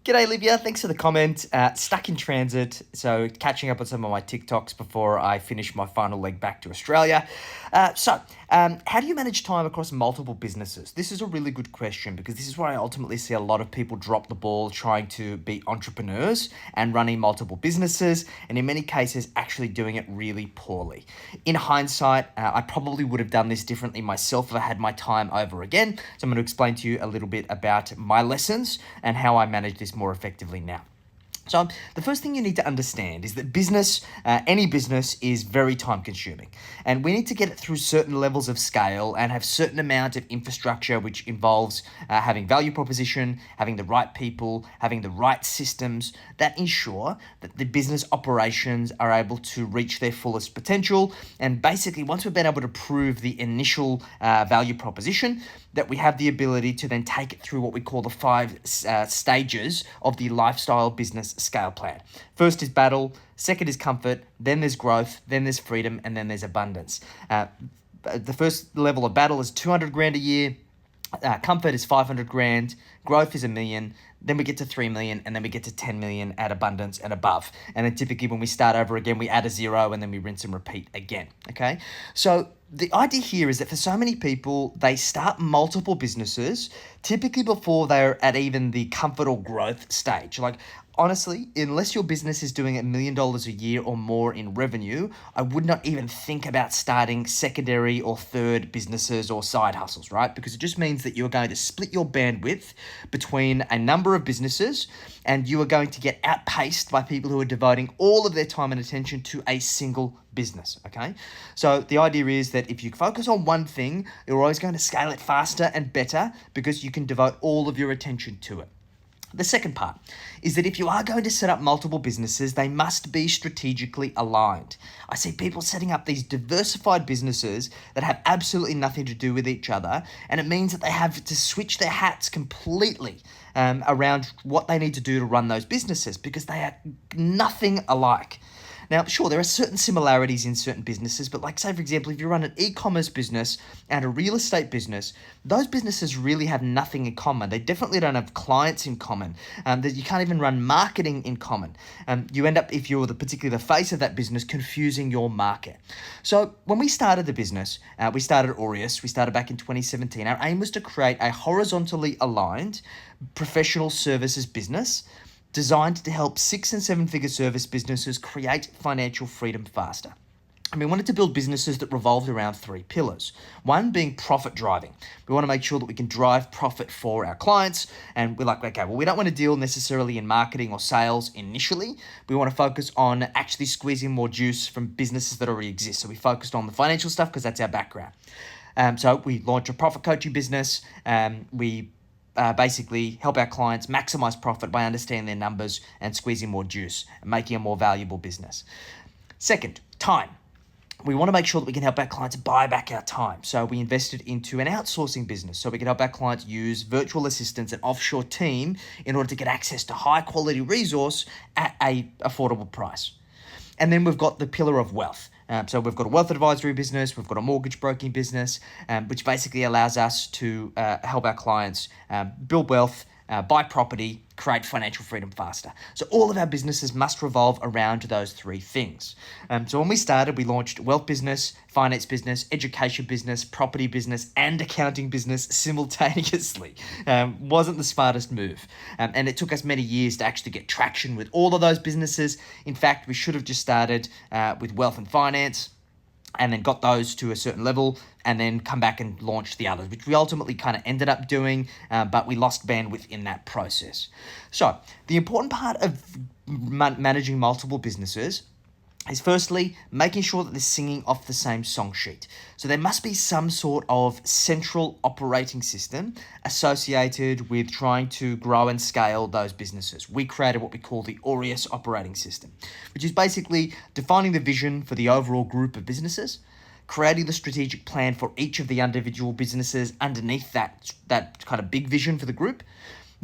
G'day, Livia. Thanks for the comment. Stuck in transit, so catching up on some of my TikToks before I finish my final leg back to Australia. How do you manage time across multiple businesses? This is a really good question because this is where I ultimately see a lot of people drop the ball trying to be entrepreneurs and running multiple businesses, and in many cases, actually doing it really poorly. In hindsight, I probably would have done this differently myself if I had my time over again. So I'm going to explain to you a little bit about my lessons and how I manage this more effectively now. So, the first thing you need to understand is that any business, is very time consuming. And we need to get it through certain levels of scale and have certain amount of infrastructure, which involves having value proposition, having the right people, having the right systems that ensure that the business operations are able to reach their fullest potential. And basically, once we've been able to prove the initial value proposition, that we have the ability to then take it through what we call the five stages of the lifestyle business scale plan. First is battle, second is comfort, then there's growth, then there's freedom, and then there's abundance. The first level of battle is 200 grand a year. Comfort is 500 grand, growth is 1 million, then we get to 3 million, and then we get to 10 million at abundance and above. And then typically when we start over again, we add a zero and then we rinse and repeat again. Okay. So the idea here is that for so many people, they start multiple businesses typically before they're at even the comfort or growth stage. Like, honestly, unless your business is doing $1 million a year or more in revenue, I would not even think about starting secondary or third businesses or side hustles, right? Because it just means that you're going to split your bandwidth between a number of businesses and you are going to get outpaced by people who are devoting all of their time and attention to a single business, okay? So the idea is that if you focus on one thing, you're always going to scale it faster and better because you can devote all of your attention to it. The second part is that if you are going to set up multiple businesses, they must be strategically aligned. I see people setting up these diversified businesses that have absolutely nothing to do with each other, and it means that they have to switch their hats completely around what they need to do to run those businesses because they are nothing alike. Now, sure, there are certain similarities in certain businesses, but like, say, for example, if you run an e-commerce business and a real estate business, those businesses really have nothing in common. They definitely don't have clients in common. That you can't even run marketing in common. You end up, if you're particularly the face of that business, confusing your market. So when we started the business, we started Aureus. We started back in 2017. Our aim was to create a horizontally aligned professional services business designed to help 6 and 7 figure service businesses create financial freedom faster. And we wanted to build businesses that revolved around 3 pillars. One being profit driving. We want to make sure that we can drive profit for our clients. And we're like, okay, well, we don't want to deal necessarily in marketing or sales initially. We want to focus on actually squeezing more juice from businesses that already exist. So we focused on the financial stuff because that's our background. So we launched a profit coaching business. We basically help our clients maximize profit by understanding their numbers and squeezing more juice and making a more valuable business. Second, time. We want to make sure that we can help our clients buy back our time. So we invested into an outsourcing business so we can help our clients use virtual assistants and offshore team in order to get access to high quality resource at a affordable price. And then we've got the pillar of wealth. So we've got a wealth advisory business, we've got a mortgage broking business, which basically allows us to help our clients build wealth, buy property, create financial freedom faster. So all of our businesses must revolve around those 3 things. So when we started, we launched wealth business, finance business, education business, property business, and accounting business simultaneously. Wasn't the smartest move. And it took us many years to actually get traction with all of those businesses. In fact, we should have just started with wealth and finance, and then got those to a certain level and then come back and launch the others, which we ultimately kind of ended up doing, but we lost bandwidth in that process. So the important part of managing multiple businesses is firstly making sure that they're singing off the same song sheet. So there must be some sort of central operating system associated with trying to grow and scale those businesses. We created what we call the Aureus operating system, which is basically defining the vision for the overall group of businesses, creating the strategic plan for each of the individual businesses underneath that kind of big vision for the group,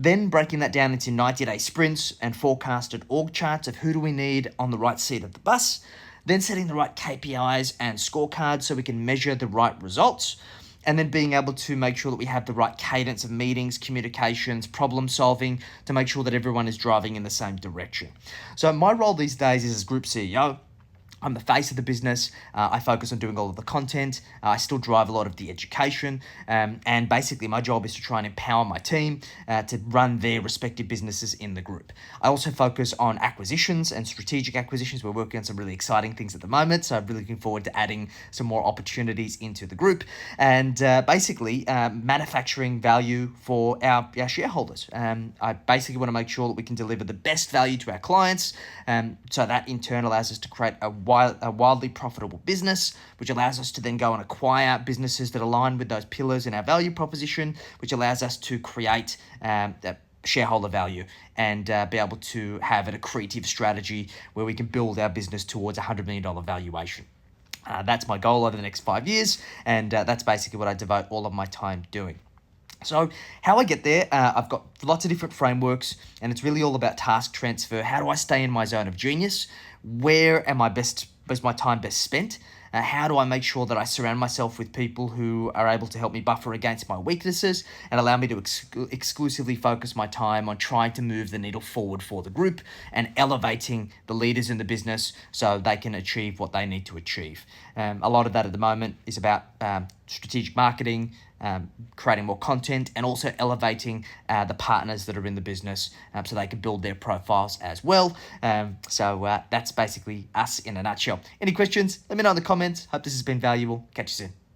then breaking that down into 90-day sprints and forecasted org charts of who do we need on the right seat of the bus, then setting the right KPIs and scorecards so we can measure the right results, and then being able to make sure that we have the right cadence of meetings, communications, problem solving to make sure that everyone is driving in the same direction. So my role these days is as group CEO. I'm the face of the business. I focus on doing all of the content. I still drive a lot of the education. And basically, my job is to try and empower my team to run their respective businesses in the group. I also focus on acquisitions and strategic acquisitions. We're working on some really exciting things at the moment. So I'm really looking forward to adding some more opportunities into the group and basically manufacturing value for our shareholders. I basically want to make sure that we can deliver the best value to our clients. So that in turn allows us to create a wildly profitable business, which allows us to then go and acquire businesses that align with those pillars in our value proposition, which allows us to create that shareholder value and be able to have an accretive strategy where we can build our business towards a $100 million valuation. That's my goal over the next 5 years, and that's basically what I devote all of my time doing. So how I get there, I've got lots of different frameworks, and it's really all about task transfer. How do I stay in my zone of genius? Where am I is my time best spent? How do I make sure that I surround myself with people who are able to help me buffer against my weaknesses and allow me to exclusively focus my time on trying to move the needle forward for the group and elevating the leaders in the business so they can achieve what they need to achieve. A lot of that at the moment is about strategic marketing, creating more content, and also elevating the partners that are in the business so they can build their profiles as well. So that's basically us in a nutshell. Any questions? Let me know in the comments. Hope this has been valuable. Catch you soon.